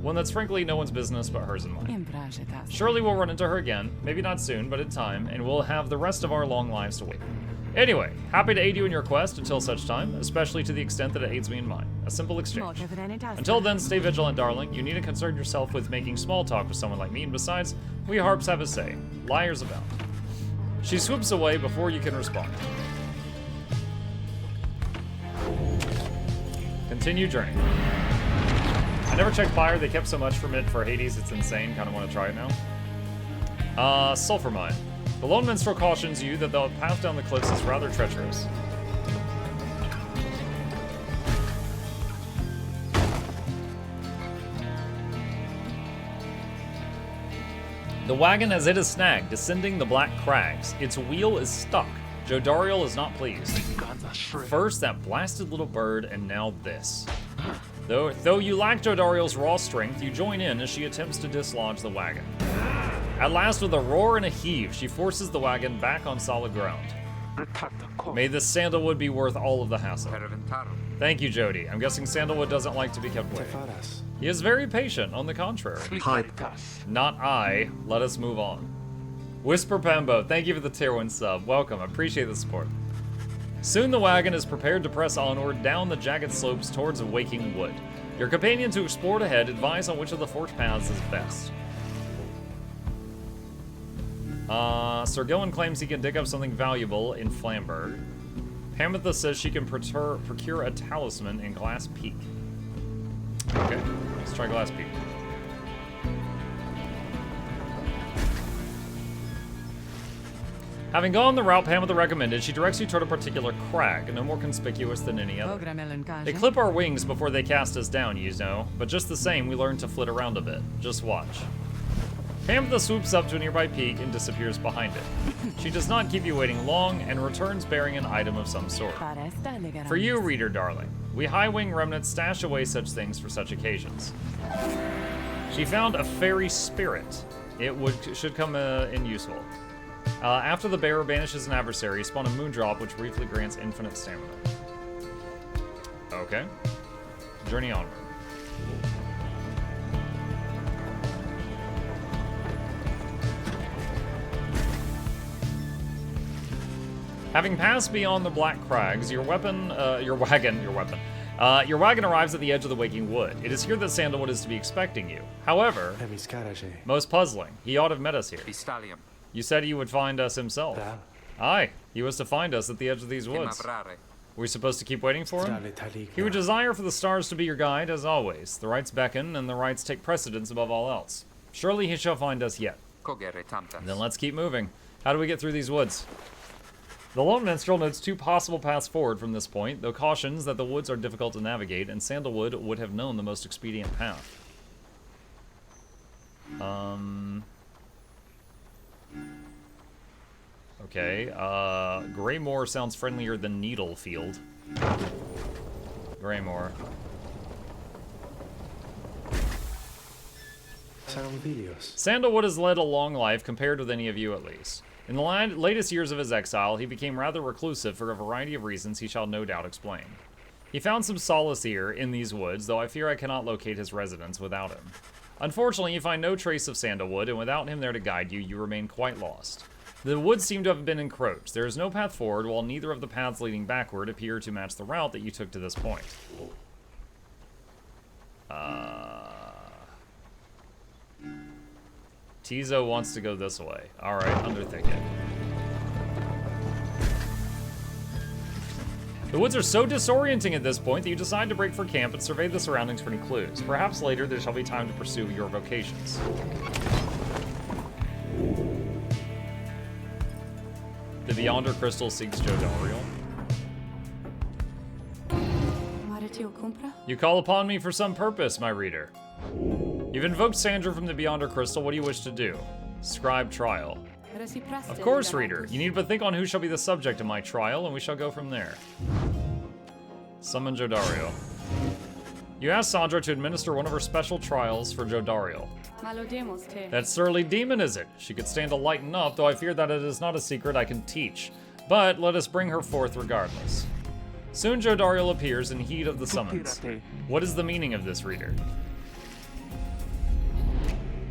One that's frankly no one's business but hers and mine. Surely we'll run into her again, maybe not soon, but in time, and we'll have the rest of our long lives to wait. Anyway, happy to aid you in your quest until such time, especially to the extent that it aids me in mine. A simple exchange. Until then, stay vigilant, darling. You need to concern yourself with making small talk with someone like me, and besides, we harps have a say. Liars abound. She swoops away before you can respond. Continue journey. I never checked Pyre. They kept so much from it for Hades, it's insane. Kind of want to try it now. Sulfur mine. The lone minstrel cautions you that the path down the cliffs is rather treacherous. The wagon has hit a snag, descending the black crags. Its wheel is stuck. Jodariel is not pleased. First, that blasted little bird, and now this. Though you lack Jodariel's raw strength, you join in as she attempts to dislodge the wagon. At last, with a roar and a heave, she forces the wagon back on solid ground. May this sandalwood be worth all of the hassle. Thank you, Jody. I'm guessing sandalwood doesn't like to be kept waiting. He is very patient, on the contrary. Not I. Let us move on. Whisper Pambo, thank you for the tier 1 sub. Welcome, I appreciate the support. Soon the wagon is prepared to press onward down the jagged slopes towards a waking wood. Your companions who explored ahead advise on which of the forked paths is best. Sir Gillen claims he can dig up something valuable in Flamberg. Hamatha says she can procure a talisman in Glass Peak. Okay, let's try Glass Peak. Having gone the route Hamatha recommended, she directs you toward a particular crag, no more conspicuous than any other. They clip our wings before they cast us down, you know, but just the same, we learn to flit around a bit. Just watch. Hamatha swoops up to a nearby peak and disappears behind it. She does not keep you waiting long and returns bearing an item of some sort. For you, reader darling, we high-wing remnants stash away such things for such occasions. She found a fairy spirit. It should come in useful. After the bearer banishes an adversary, spawn a moondrop which briefly grants infinite stamina. Okay. Journey onward. Having passed beyond the black crags, your wagon arrives at the edge of the waking wood. It is here that Sandalwood is to be expecting you. However, most puzzling, he ought to have met us here. You said he would find us himself. Aye, he was to find us at the edge of these woods. Were we supposed to keep waiting for him? He would desire for the stars to be your guide, as always. The rights beckon, and the rights take precedence above all else. Surely he shall find us yet. Then let's keep moving. How do we get through these woods? The lone minstrel notes 2 possible paths forward from this point, though cautions that the woods are difficult to navigate, and Sandalwood would have known the most expedient path. Okay, Greymoor sounds friendlier than Needlefield. Greymoor. Sandalwood has led a long life, compared with any of you at least. In the latest years of his exile, he became rather reclusive for a variety of reasons he shall no doubt explain. He found some solace here, in these woods, though I fear I cannot locate his residence without him. Unfortunately, you find no trace of Sandalwood, and without him there to guide you, you remain quite lost. The woods seem to have been encroached. There is no path forward, while neither of the paths leading backward appear to match the route that you took to this point. Tizo wants to go this way. Alright, underthink it. The woods are so disorienting at this point that you decide to break for camp and survey the surroundings for any clues. Perhaps later there shall be time to pursue your vocations. The Beyonder Crystal seeks Jodariel. You call upon me for some purpose, my reader. You've invoked Sandra from the Beyonder Crystal. What do you wish to do? Scribe trial. Of course, reader. You need but think on who shall be the subject of my trial, and we shall go from there. Summon Jodariel. You ask Sandra to administer one of her special trials for Jodariel. That surly demon, is it? She could stand to lighten up, though I fear that it is not a secret I can teach. But let us bring her forth regardless. Soon Jodariel appears in heed of the summons. What is the meaning of this, reader?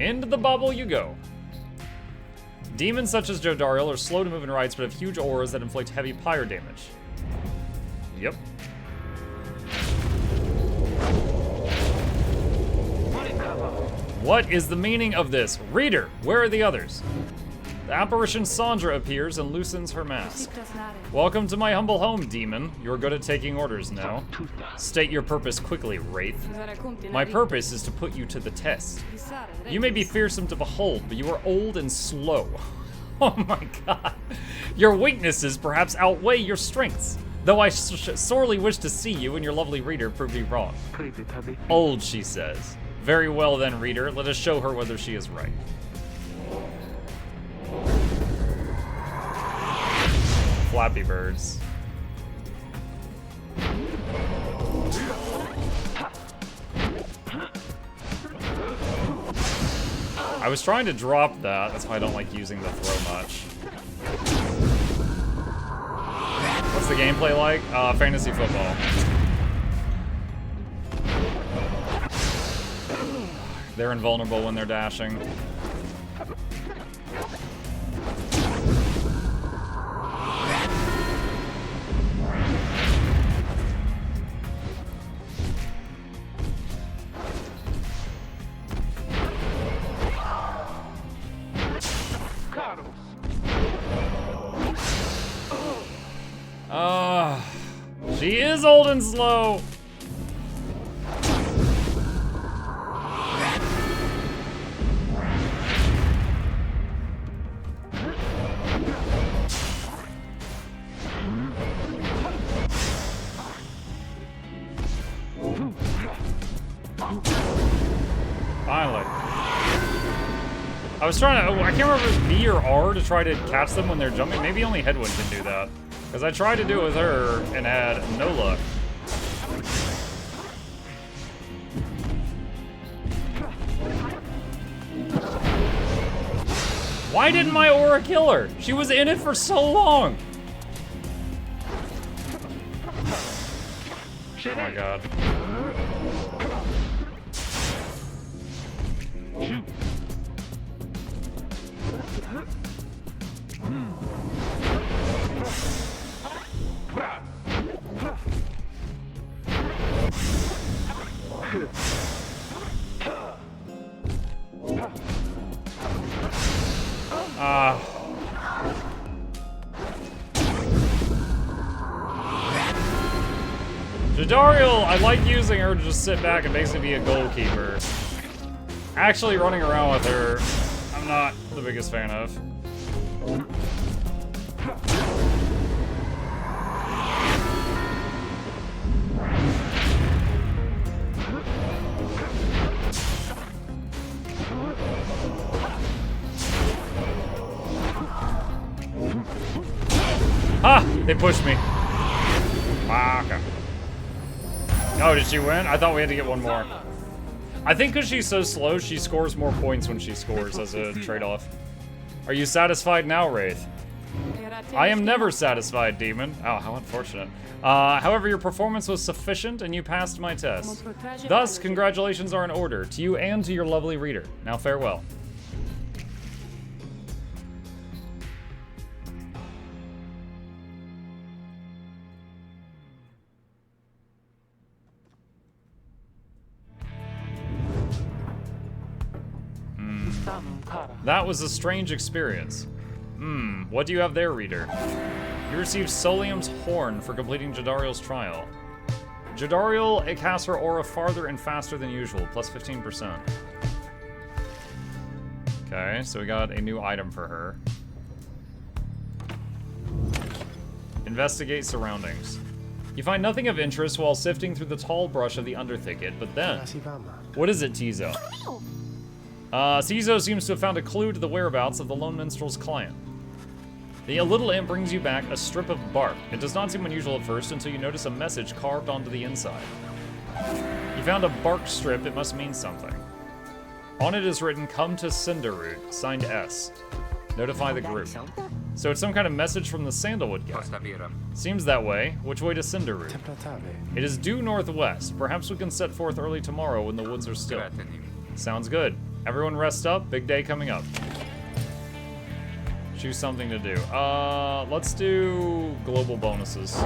Into the bubble you go. Demons such as Jodariel are slow to move in rights, but have huge auras that inflict heavy pyre damage. Yep. What is the meaning of this? Reader, where are the others? The apparition Sandra appears and loosens her mask. Welcome to my humble home, demon. You're good at taking orders now. State your purpose quickly, Wraith. My purpose is to put you to the test. You may be fearsome to behold, but you are old and slow. Oh my god. Your weaknesses perhaps outweigh your strengths, though I sorely wish to see you and your lovely reader prove me wrong. Old, she says. Very well then, reader. Let us show her whether she is right. Flappy birds. I was trying to drop that. That's why I don't like using the throw much. What's the gameplay like? Fantasy football. They're invulnerable when they're dashing. She is old and slow. Finally. I was trying to, I can't remember if it was B or R to try to catch them when they're jumping. Maybe only Headwind can do that. Because I tried to do it with her and had no luck. Why didn't my aura kill her? She was in it for so long. Oh my god. Jodariel, I like using her to just sit back and basically be a goalkeeper. Actually running around with her, I'm not the biggest fan of. Ah! They pushed me. Okay. Oh, did she win? I thought we had to get one more. I think because she's so slow, she scores more points when she scores as a trade-off. Are you satisfied now, Wraith? I am never satisfied, Demon. Oh, how unfortunate. However, your performance was sufficient and you passed my test. Thus, congratulations are in order to you and to your lovely reader. Now farewell. That was a strange experience. What do you have there, reader? You received Solium's Horn for completing Jodariel's trial. Jodariel, it casts her aura farther and faster than usual, plus 15%. Okay, so we got a new item for her. Investigate surroundings. You find nothing of interest while sifting through the tall brush of the underthicket, but then... What is it, Tizo? Tizo seems to have found a clue to the whereabouts of the Lone Minstrel's client. The little imp brings you back a strip of bark. It does not seem unusual at first until you notice a message carved onto the inside. You found a bark strip, it must mean something. On it is written, "Come to Cinderroot," signed S. Notify the group. So it's some kind of message from the Sandalwood guy. Seems that way. Which way to Cinderroot? It is due northwest. Perhaps we can set forth early tomorrow when the woods are still. Sounds good. Everyone rest up. Big day coming up. Choose something to do. Let's do global bonuses.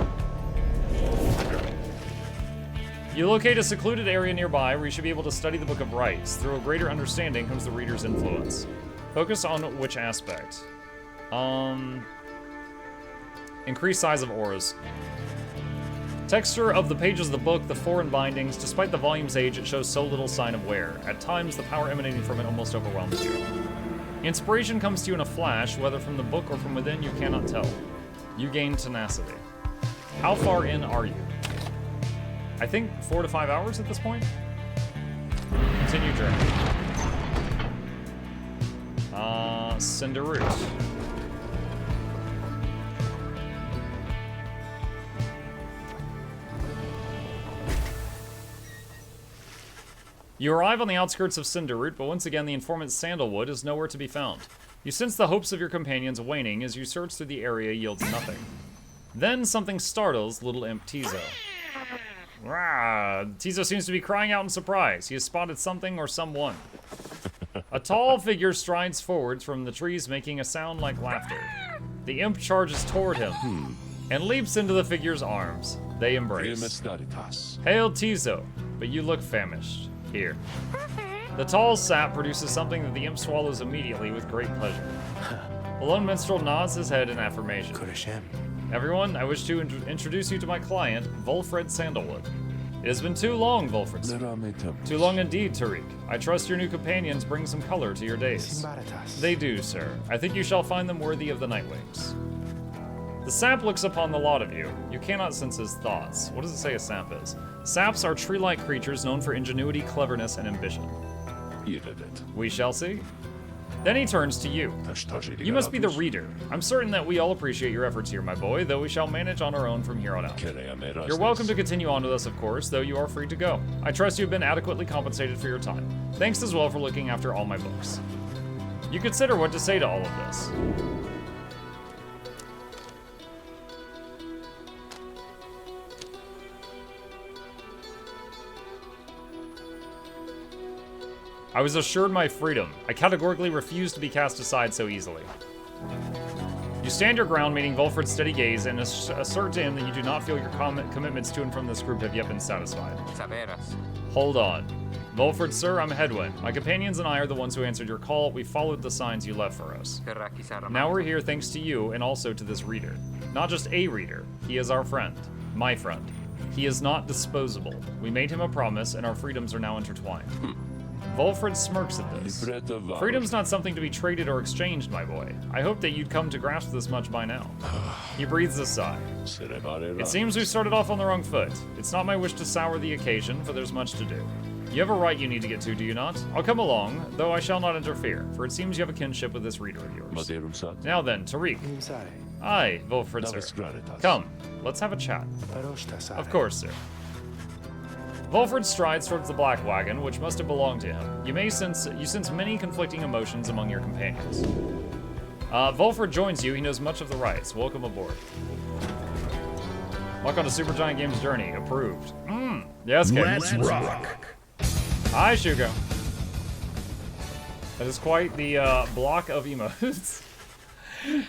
You locate a secluded area nearby where you should be able to study the Book of Rites. Through a greater understanding comes the reader's influence. Focus on which aspect? Increase size of auras. Texture of the pages of the book, the foreign bindings. Despite the volume's age, it shows so little sign of wear. At times, the power emanating from it almost overwhelms you. Inspiration comes to you in a flash, whether from the book or from within, you cannot tell. You gain tenacity. How far in are you? I think 4 to 5 hours at this point. Continue journey. Cinder Root. You arrive on the outskirts of Cinderroot, but once again the informant Sandalwood is nowhere to be found. You sense the hopes of your companions waning as you search through the area yields nothing. Then something startles little imp Tizo. Rah! Tizo seems to be crying out in surprise. He has spotted something or someone. A tall figure strides forwards from the trees, making a sound like laughter. The imp charges toward him and leaps into the figure's arms. They embrace. Hail Tizo, but you look famished. Here. The tall sap produces something that the imp swallows immediately with great pleasure. The lone minstrel nods his head in affirmation. Everyone, I wish to introduce you to my client, Volfred Sandalwood. It has been too long, Volfred. Too long indeed, Tariq. I trust your new companions bring some color to your days. They do, sir. I think you shall find them worthy of the Nightwings. The sap looks upon the lot of you. You cannot sense his thoughts. What does it say a sap is? Saps are tree-like creatures known for ingenuity, cleverness, and ambition. We shall see. Then he turns to you. You must be the reader. I'm certain that we all appreciate your efforts here, my boy, though we shall manage on our own from here on out. You're welcome to continue on with us, of course, though you are free to go. I trust you've been adequately compensated for your time. Thanks as well for looking after all my books. You consider what to say to all of this. I was assured my freedom. I categorically refuse to be cast aside so easily. You stand your ground, meeting Volfred's steady gaze, and assert to him that you do not feel your commitments to and from this group have yet been satisfied. Hold on. Volfred, sir, I'm Headwind. My companions and I are the ones who answered your call. We followed the signs you left for us. Now we're here thanks to you and also to this reader. Not just a reader. He is our friend. My friend. He is not disposable. We made him a promise, and our freedoms are now intertwined. Volfred smirks at this. Freedom's not something to be traded or exchanged, my boy. I hope that you'd come to grasp this much by now. He breathes a sigh. It seems we started off on the wrong foot. It's not my wish to sour the occasion, for there's much to do. You have a right you need to get to, do you not? I'll come along, though I shall not interfere, for it seems you have a kinship with this reader of yours. Now then, Tariq. Aye, Volfred, sir. Come, let's have a chat. Of course, sir. Volfred strides towards the black wagon, which must have belonged to him. You sense many conflicting emotions among your companions. Volfred joins you. He knows much of the rites. Welcome aboard. Welcome to Supergiant Games Journey. Approved. Yes, Kate. Let's rock. Hi, Shugo. That is quite the block of emotes.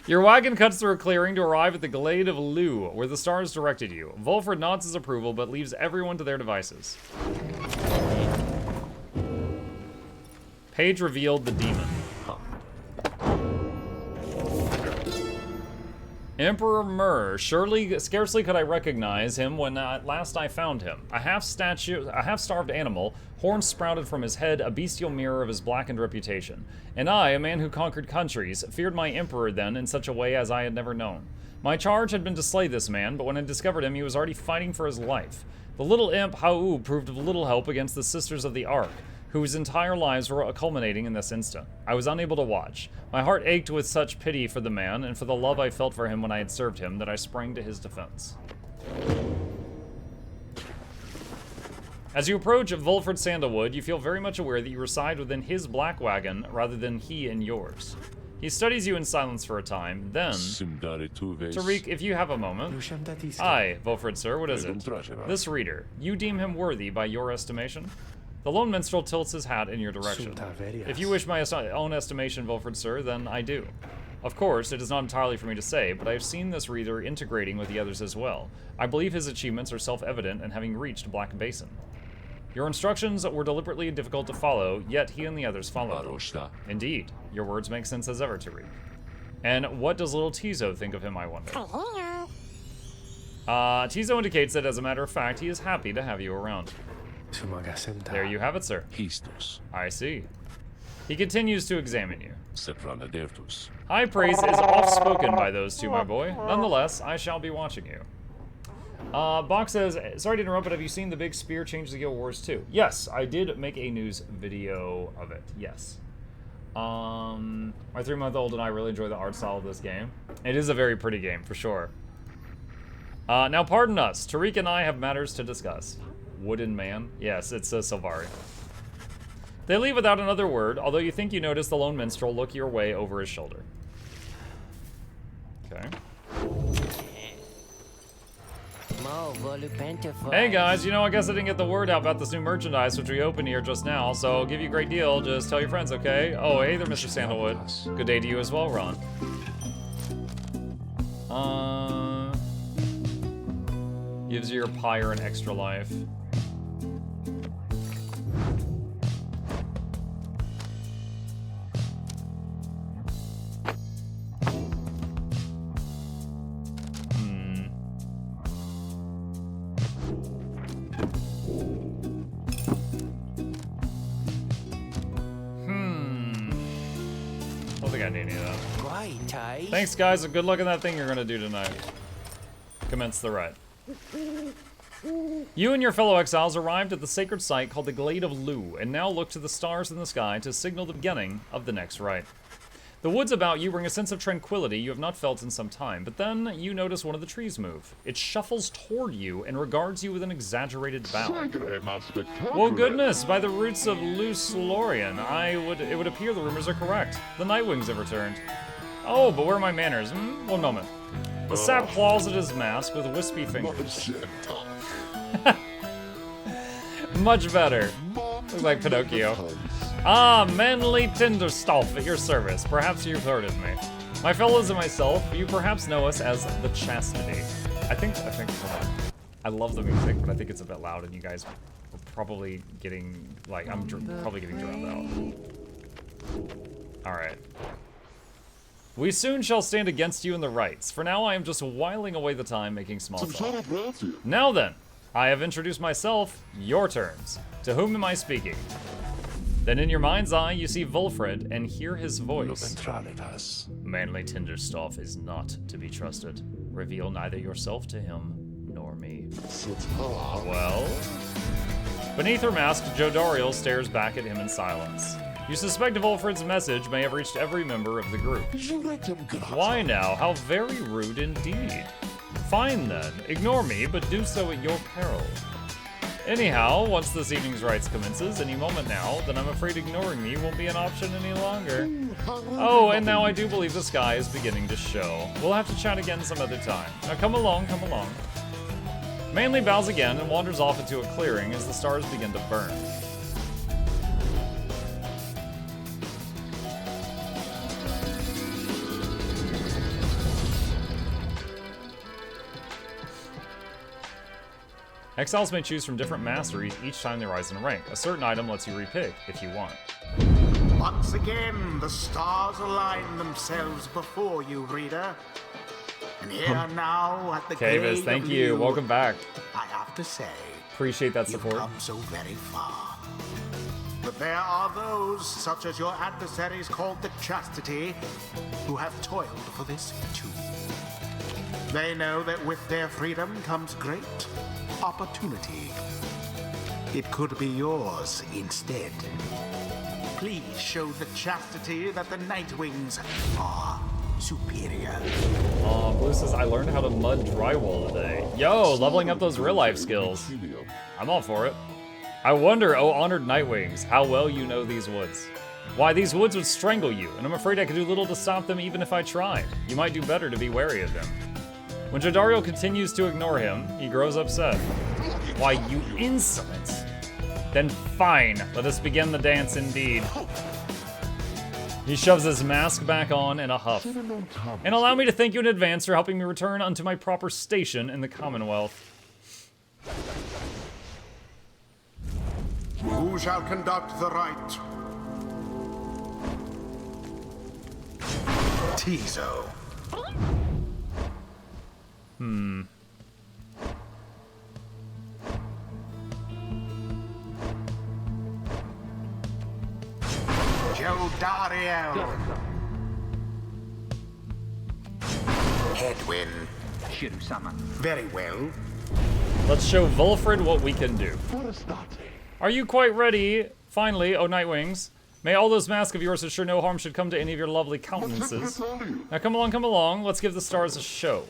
Your wagon cuts through a clearing to arrive at the Glade of Lu, where the stars directed you. Volfred nods his approval, but leaves everyone to their devices. Page revealed the demon. Emperor Myrrh. Scarcely could I recognize him when at last I found him. A half-starved animal, horns sprouted from his head, a bestial mirror of his blackened reputation. And I, a man who conquered countries, feared my emperor then in such a way as I had never known. My charge had been to slay this man, but when I discovered him, he was already fighting for his life. The little imp Hau proved of little help against the Sisters of the Ark, whose entire lives were culminating in this instant. I was unable to watch. My heart ached with such pity for the man, and for the love I felt for him when I had served him, that I sprang to his defense. As you approach Volfred Sandalwood, you feel very much aware that you reside within his black wagon, rather than he in yours. He studies you in silence for a time, then... Tariq, if you have a moment... Aye, Volfred, sir, what is it? This reader. You deem him worthy by your estimation? The lone minstrel tilts his hat in your direction. If you wish my own estimation, Wilfred, sir, then I do. Of course, it is not entirely for me to say, but I have seen this reader integrating with the others as well. I believe his achievements are self-evident in having reached Black Basin. Your instructions were deliberately difficult to follow, yet he and the others followed them. Indeed, your words make sense as ever, Tariq. And what does little Tizo think of him, I wonder? Tizo indicates that, as a matter of fact, he is happy to have you around. There you have it, sir. I see. He continues to examine you. High praise is oft-spoken by those two, my boy. Nonetheless, I shall be watching you. Bach says, sorry to interrupt, but have you seen the big spear change the Guild Wars 2? Yes, I did make a news video of it, yes. My 3-month-old and I really enjoy the art style of this game. It is a very pretty game, for sure. Now pardon us, Tariq and I have matters to discuss. Wooden man? Yes, it's a Sylvari. They leave without another word, although you think you notice the lone minstrel look your way over his shoulder. Okay. Hey guys, you know, I guess I didn't get the word out about this new merchandise which we opened here just now, so I'll give you a great deal. Just tell your friends, okay? Oh, hey there, Mr. Sandalwood. Good day to you as well, Ron. Gives your Pyre an extra life. Thanks, guys, and good luck on that thing you're gonna do tonight. Commence the rite. You and your fellow exiles arrived at the sacred site called the Glade of Lu, and now look to the stars in the sky to signal the beginning of the next rite. The woods about you bring a sense of tranquility you have not felt in some time, but then you notice one of the trees move. It shuffles toward you and regards you with an exaggerated bow. Well, goodness, by the roots of Luce Lorien, it would appear the rumors are correct. The Nightwings have returned. Oh, but where are my manners? One moment. The sap claws at his mask with wispy fingers. Much better. Looks like Pinocchio. Ah, manly Tinderstolf at your service. Perhaps you've heard of me. My fellows and myself, you perhaps know us as the Chastity. I think, I love the music, but I think it's a bit loud and you guys are probably getting, like, I'm probably getting drowned out. Alright. We soon shall stand against you in the rites. For now, I am just whiling away the time making small talk. Now then, I have introduced myself, your terms. To whom am I speaking? Then in your mind's eye, you see Wilfred and hear his voice. Manly Tinderstolf is not to be trusted. Reveal neither yourself to him, nor me. Well? Beneath her mask, Jodariel stares back at him in silence. You suspect Wilfred's message may have reached every member of the group. Why now? How very rude indeed. Fine then, ignore me, but do so at your peril. Anyhow, once this evening's rites commences, any moment now, then I'm afraid ignoring me won't be an option any longer. Oh, and now I do believe the sky is beginning to show. We'll have to chat again some other time. Now come along, come along. Manly bows again and wanders off into a clearing as the stars begin to burn. Exiles may choose from different masteries each time they rise in rank. A certain item lets you repick if you want. Once again, the stars align themselves before you, reader. And here now at the Kavis, thank you. Welcome back. I have to say, appreciate that support. You've come so very far. But there are those, such as your adversaries called the Chastity, who have toiled for this too. They know that with their freedom comes great opportunity. It could be yours instead. Please show the Chastity that the Nightwings are superior. Blue says, I learned how to mud drywall today. Yo, leveling up those real-life skills. I'm all for it. I wonder, oh honored Nightwings, how well you know these woods. Why, these woods would strangle you, and I'm afraid I could do little to stop them even if I tried. You might do better to be wary of them. When Jodariel continues to ignore him, he grows upset. Why, you insolent! Then fine, let us begin the dance indeed. He shoves his mask back on in a huff. And allow me to thank you in advance for helping me return unto my proper station in the Commonwealth. Who shall conduct the rite? Tizo. Jodariel. Edwin. Very well. Let's show Vulfrid what we can do. Are you quite ready? Finally, oh Nightwings. May all those masks of yours ensure no harm should come to any of your lovely countenances. Now come along, let's give the stars a show.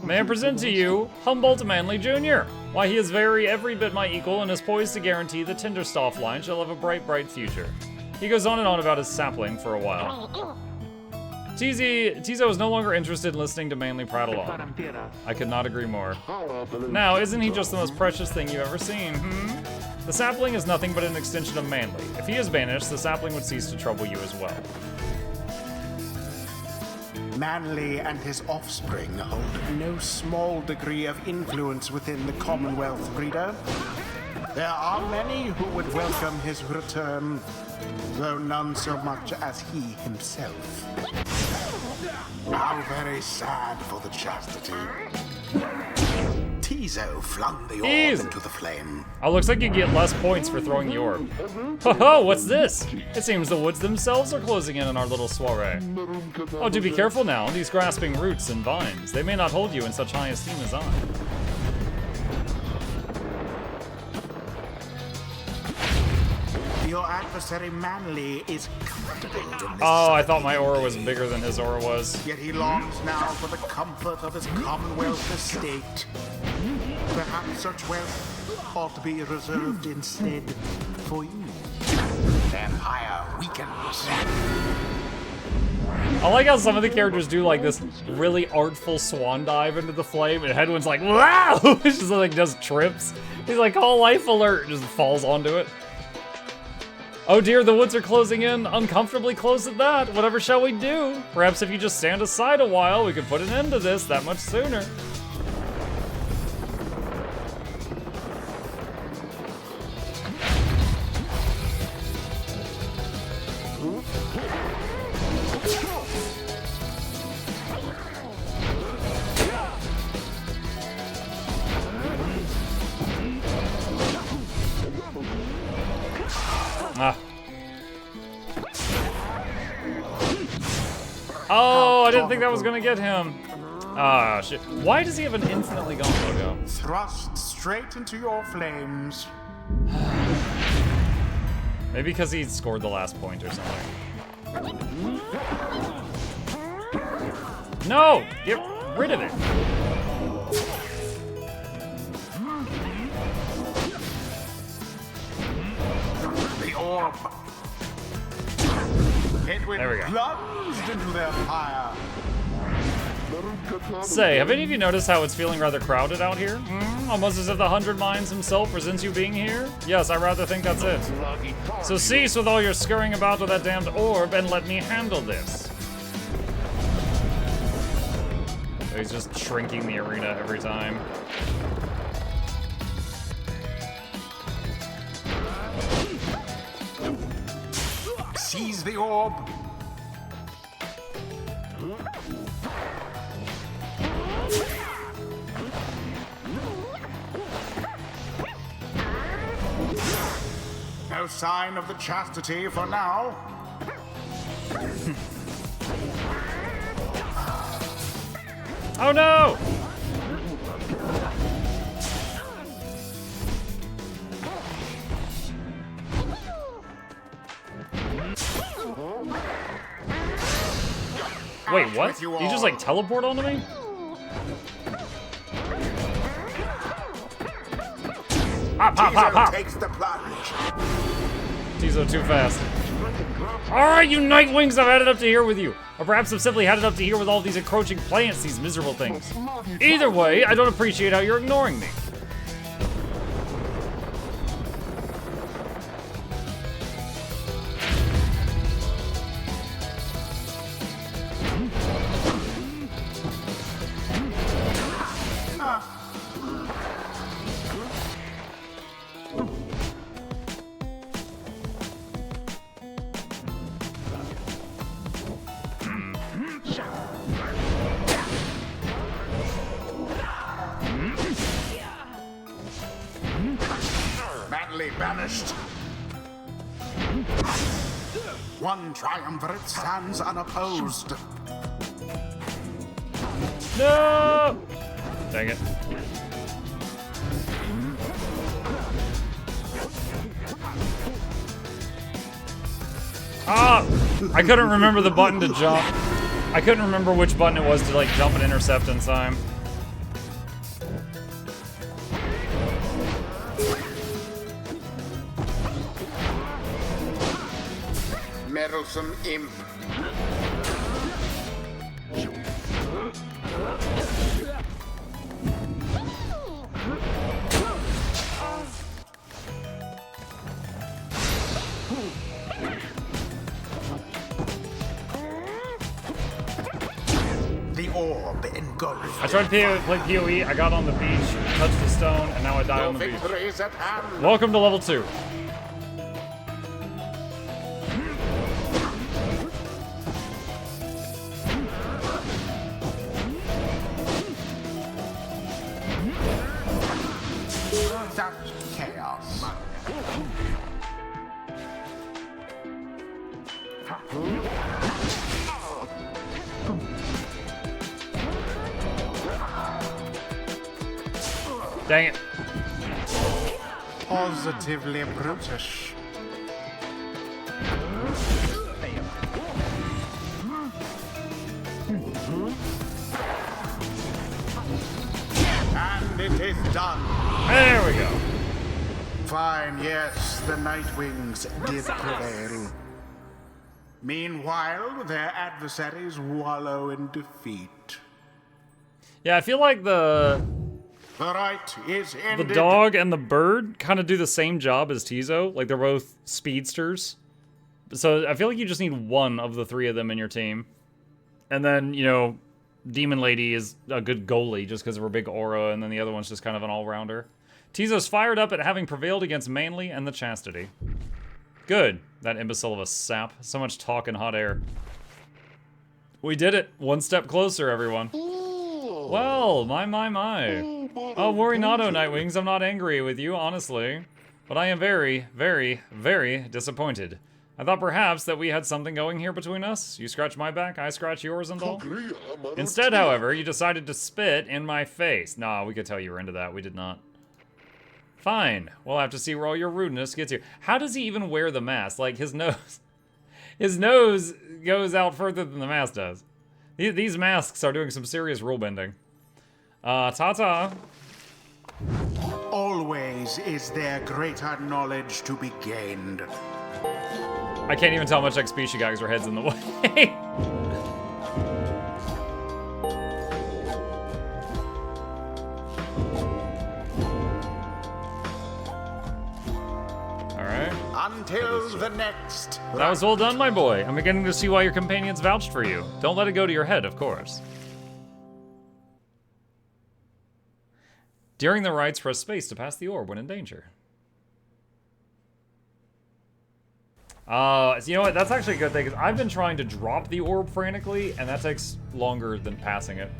May I present to you Humboldt Manley Jr. Why, he is every bit my equal and is poised to guarantee the Tinderstoff line shall have a bright, bright future. He goes on and on about his sapling for a while. Tizo is no longer interested in listening to Manly prattle on. I could not agree more. Now, isn't he just the most precious thing you've ever seen, The sapling is nothing but an extension of Manly. If he is banished, the sapling would cease to trouble you as well. Manly and his offspring hold no small degree of influence within the Commonwealth, reader. There are many who would welcome his return, though none so much as he himself. How very sad for the chastity. Tizo flung the orb into the flame. Oh, looks like you get less points for throwing the orb. Ho-ho, what's this? It seems the woods themselves are closing in on our little soiree. Oh, do be careful now, these grasping roots and vines. They may not hold you in such high esteem as I. Your adversary Manly is comfortable in this Oh, I thought my aura was bigger than his aura was. Yet he longs now for the comfort of his Commonwealth estate. Perhaps such wealth ought to be reserved instead for you. Empire weakens. I like how some of the characters do like this really artful swan dive into the flame, and Hedwyn's like, wow! Just like does trips. He's like, call life alert, just falls onto it. Oh dear, the woods are closing in, uncomfortably close at that. Whatever shall we do? Perhaps if you just stand aside a while, we could put an end to this that much sooner. Oh, I didn't think that was gonna get him. Ah, shit. Why does he have an infinitely gone logo? Thrust straight into your flames. Maybe because he scored the last point or something. No! Get rid of it! The orb. There we go. Plunged into their fire. Say, have any of you noticed how it's feeling rather crowded out here? Almost as if the 100 Minds himself resents you being here? Yes, I rather think that's it. So cease with all your scurrying about with that damned orb and let me handle this. So he's just shrinking the arena every time. Seize the orb. No sign of the chastity for now. Oh no! Wait, what? Did you just like teleport onto me? Hop, hop, hop, hop! Takes the plunge. Tizo too fast. Alright, you Nightwings, I've had it up to here with you. Or perhaps I've simply had it up to here with all these encroaching plants, these miserable things. Either way, I don't appreciate how you're ignoring me. Badly banished. One triumvirate stands unopposed. No! Dang it. Ah! I couldn't remember the button to jump. I couldn't remember which button it was to like jump and intercept in time. Meddlesome imp. The orb engulfed. I tried to play PoE, I got on the beach, touched the stone, and now I die on the beach. Victory is at hand. Welcome to level 2. Such chaos. Dang it. Positively brutish. And it is done. There we go. Fine, yes, the Nightwings did prevail. Meanwhile, their adversaries wallow in defeat. Yeah, I feel like the right is ended. dog and the bird kind of do the same job as Tizo. Like, they're both speedsters. So I feel like you just need one of the three of them in your team. And then, you know, Demon Lady is a good goalie just because of her big aura, and then the other one's just kind of an all-rounder. Tizo's fired up at having prevailed against Manly and the Chastity. Good. That imbecile of a sap. So much talk in hot air. We did it. One step closer, everyone. Well, my. Oh, worry not, oh Nightwings. I'm not angry with you, honestly. But I am very, very, very disappointed. I thought perhaps that we had something going here between us. You scratch my back, I scratch yours and all. Instead, however, you decided to spit in my face. Nah, we could tell you were into that. We did not. Fine. We'll have to see where all your rudeness gets you. How does he even wear the mask? Like, his nose... His nose goes out further than the mask does. These masks are doing some serious rule bending. Ta-ta. Always is there greater knowledge to be gained. I can't even tell how much XP she got because her head's in the way. Alright. Until the next. That was well done, my boy. I'm beginning to see why your companions vouched for you. Don't let it go to your head, of course. During the rites, press space to pass the orb when in danger. So you know what? That's actually a good thing, because I've been trying to drop the orb frantically, and that takes longer than passing it.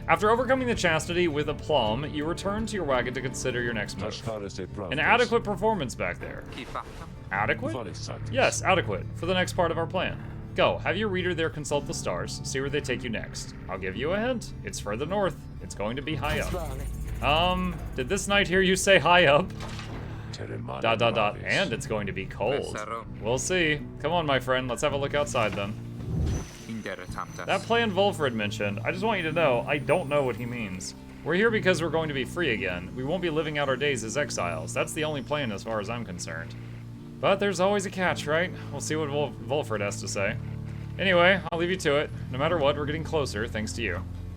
After overcoming the Chastity with aplomb, you return to your wagon to consider your next move. An adequate performance back there. Adequate? Yes, adequate, for the next part of our plan. Go, have your reader there consult the stars, see where they take you next. I'll give you a hint. It's further north. It's going to be high up. Did this knight hear you say high up? ... And it's going to be cold. We'll see. Come on, my friend, let's have a look outside then. That plan Volfred mentioned, I just want you to know, I don't know what he means. We're here because we're going to be free again. We won't be living out our days as exiles. That's the only plan as far as I'm concerned. But there's always a catch, right? We'll see what Volfred has to say. Anyway, I'll leave you to it. No matter what, we're getting closer, thanks to you.